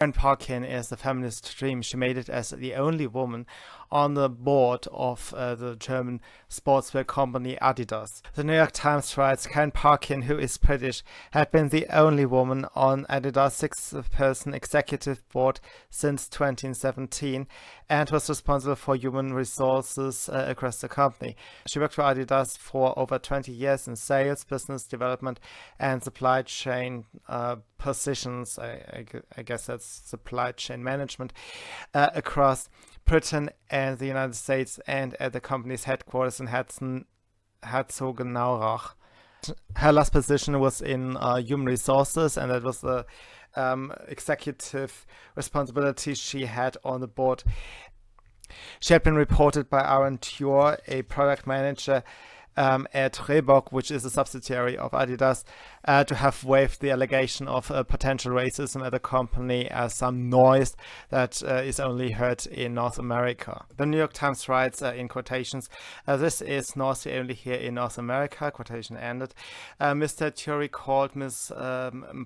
Karen Parkin is a feminist dream. She made it as the only woman on the board of the German sportswear company Adidas. The New York Times writes Karen Parkin, who is British, had been the only woman on Adidas' six-person executive board since 2017 and was responsible for human resources across the company. She worked for Adidas for over 20 years in sales, business development, and supply chain positions. I guess that's supply chain management across Britain and the United States, and at the company's headquarters in Herzogenaurach. Her last position was in Human Resources, and that was the executive responsibility she had on the board. She had been reported by Aaron Ture, a product manager at Reebok, which is a subsidiary of Adidas, to have waived the allegation of potential racism at the company as some noise that is only heard in North America. The New York Times writes in quotations, "This is noisy only here in North America," quotation ended. Mr. Ture called Ms.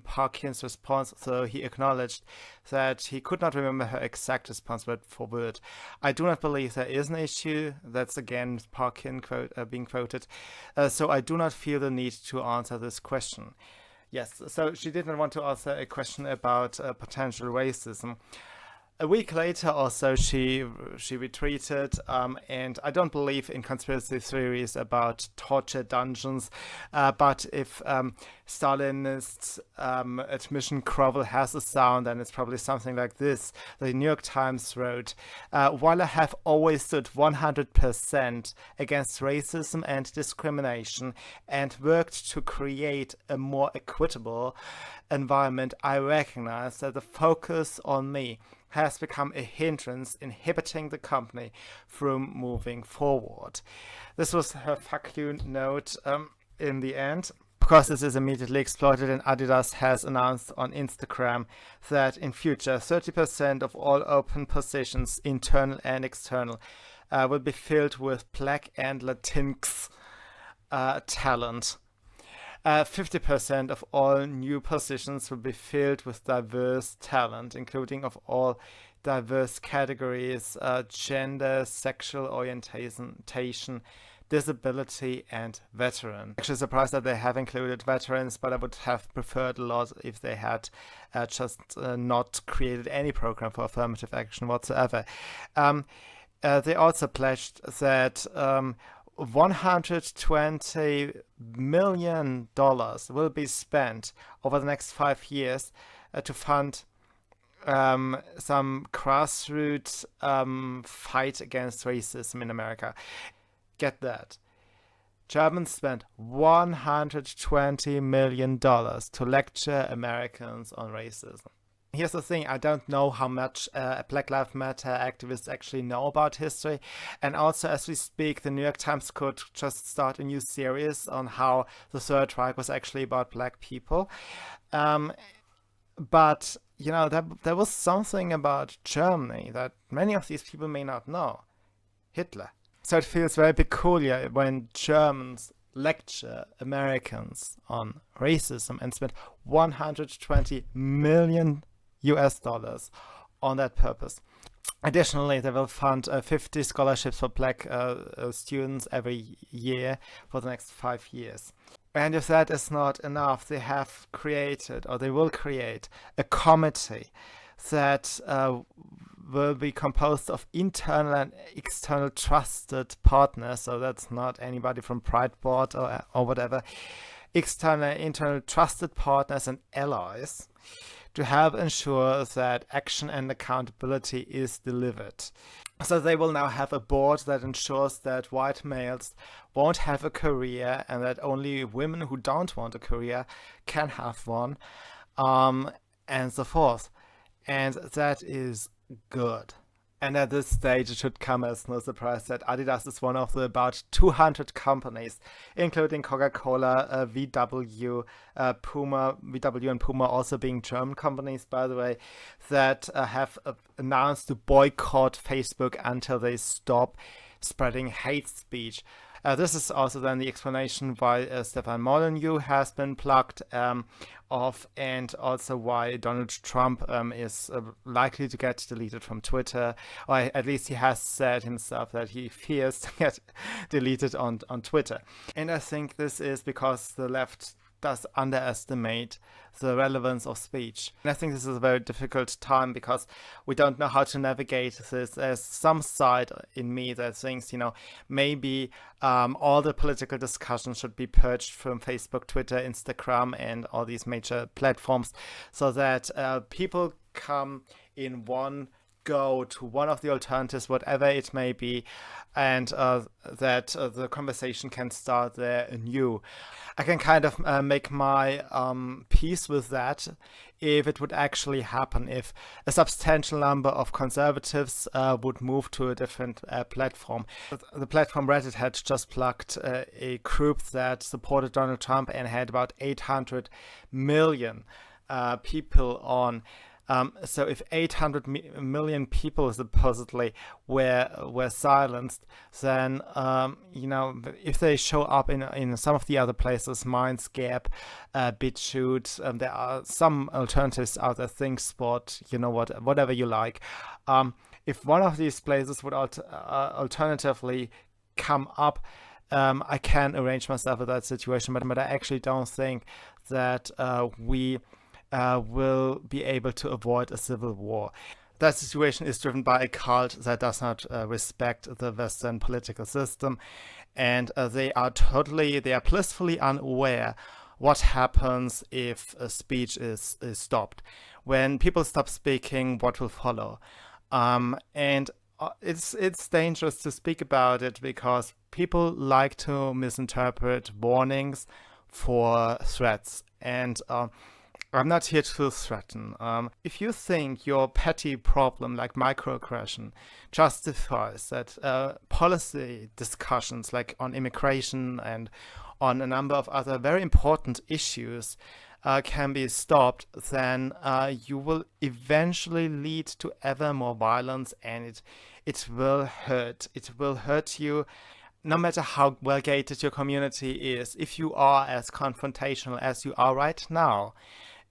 Parkin's response, so he acknowledged that he could not remember her exact response word for word. "I do not believe there is an issue." That's again Parkin being quoted. "So I do not feel the need to answer this question." Yes, so she didn't want to answer a question about potential racism. A week later or so, she retreated, and I don't believe in conspiracy theories about torture dungeons, but if Stalinesque admission grovel has a sound, then it's probably something like this. The New York Times wrote, "While I have always stood 100% against racism and discrimination and worked to create a more equitable environment, I recognize that the focus on me has become a hindrance inhibiting the company from moving forward." This was her fuck you note in the end. Because this is immediately exploited, and Adidas has announced on Instagram that in future 30% of all open positions, internal and external, will be filled with Black and Latinx talent. 50% of all new positions will be filled with diverse talent, including of all diverse categories, gender, sexual orientation, disability, and veteran. Actually surprised that they have included veterans, but I would have preferred a lot if they had just not created any program for affirmative action whatsoever. They also pledged that $120 million will be spent over the next 5 years to fund some grassroots fight against racism in America. Get that. Germans spent $120 million to lecture Americans on racism. Here's the thing, I don't know how much Black Lives Matter activists actually know about history. And also, as we speak, the New York Times could just start a new series on how the Third Reich was actually about black people. But, you know, there was something about Germany that many of these people may not know. Hitler. So it feels very peculiar when Germans lecture Americans on racism and spend $120 million on that purpose. Additionally, they will fund 50 scholarships for black students every year for the next 5 years. And if that is not enough, they have created, or they will create, a committee that will be composed of internal and external trusted partners. So that's not anybody from Breitbart or whatever. External and internal trusted partners and allies to help ensure that action and accountability is delivered. So they will now have a board that ensures that white males won't have a career and that only women who don't want a career can have one, and so forth. And that is good. And at this stage, it should come as no surprise that Adidas is one of the about 200 companies, including Coca-Cola, VW, Puma, VW and Puma also being German companies, by the way, that have announced to boycott Facebook until they stop spreading hate speech. This is also then the explanation why Stefan Molyneux has been plucked off, and also why Donald Trump is likely to get deleted from Twitter, or at least he has said himself that he fears to get deleted on Twitter. And I think this is because the left does underestimate the relevance of speech. And I think this is a very difficult time because we don't know how to navigate this. There's some side in me that thinks, maybe all the political discussion should be purged from Facebook, Twitter, Instagram, and all these major platforms, so that people come in one go to one of the alternatives, whatever it may be, and that the conversation can start there anew. I can kind of make my peace with that if it would actually happen, if a substantial number of conservatives would move to a different platform. The platform Reddit had just plugged a group that supported Donald Trump and had about 800 million people on. So if 800 million people supposedly were silenced, then if they show up in some of the other places, Mindscape, BitChute, there are some alternatives out there, ThinkSpot, whatever you like. If one of these places would alternatively come up, I can arrange myself with that situation, but I actually don't think that we will be able to avoid a civil war. That situation is driven by a cult that does not respect the Western political system, and they are blissfully unaware what happens if speech is stopped. When people stop speaking, what will follow? And it's dangerous to speak about it because people like to misinterpret warnings for threats, and I'm not here to threaten. If you think your petty problem like microaggression justifies that policy discussions like on immigration and on a number of other very important issues can be stopped, then you will eventually lead to ever more violence, and it will hurt. It will hurt you. No matter how well gated your community is, if you are as confrontational as you are right now,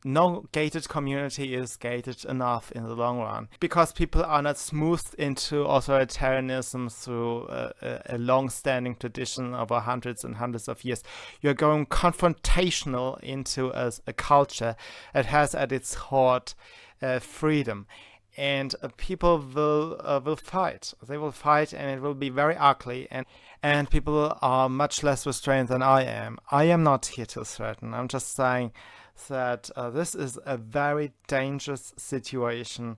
no gated community is gated enough in the long run, because people are not smoothed into authoritarianism through a long-standing tradition over hundreds and hundreds of years. You're going confrontational into a culture that has at its heart freedom. And people will fight. They will fight, and it will be very ugly. And people are much less restrained than I am. I am not here to threaten. I'm just saying that this is a very dangerous situation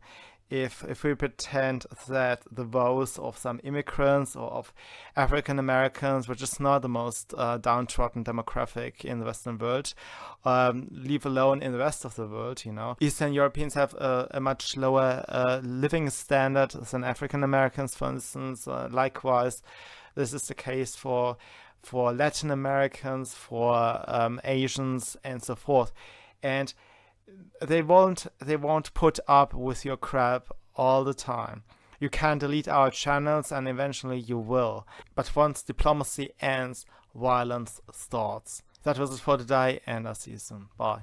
if we pretend that the woes of some immigrants or of African Americans, which is not the most downtrodden demographic in the Western world, leave alone in the rest of the world. Eastern Europeans have a much lower living standard than African Americans, for instance. Likewise, this is the case for Latin Americans, for Asians, and so forth. And they won't put up with your crap all the time. You can delete our channels, and eventually you will. But once diplomacy ends, violence starts. That was it for today, and I'll see you soon. Bye.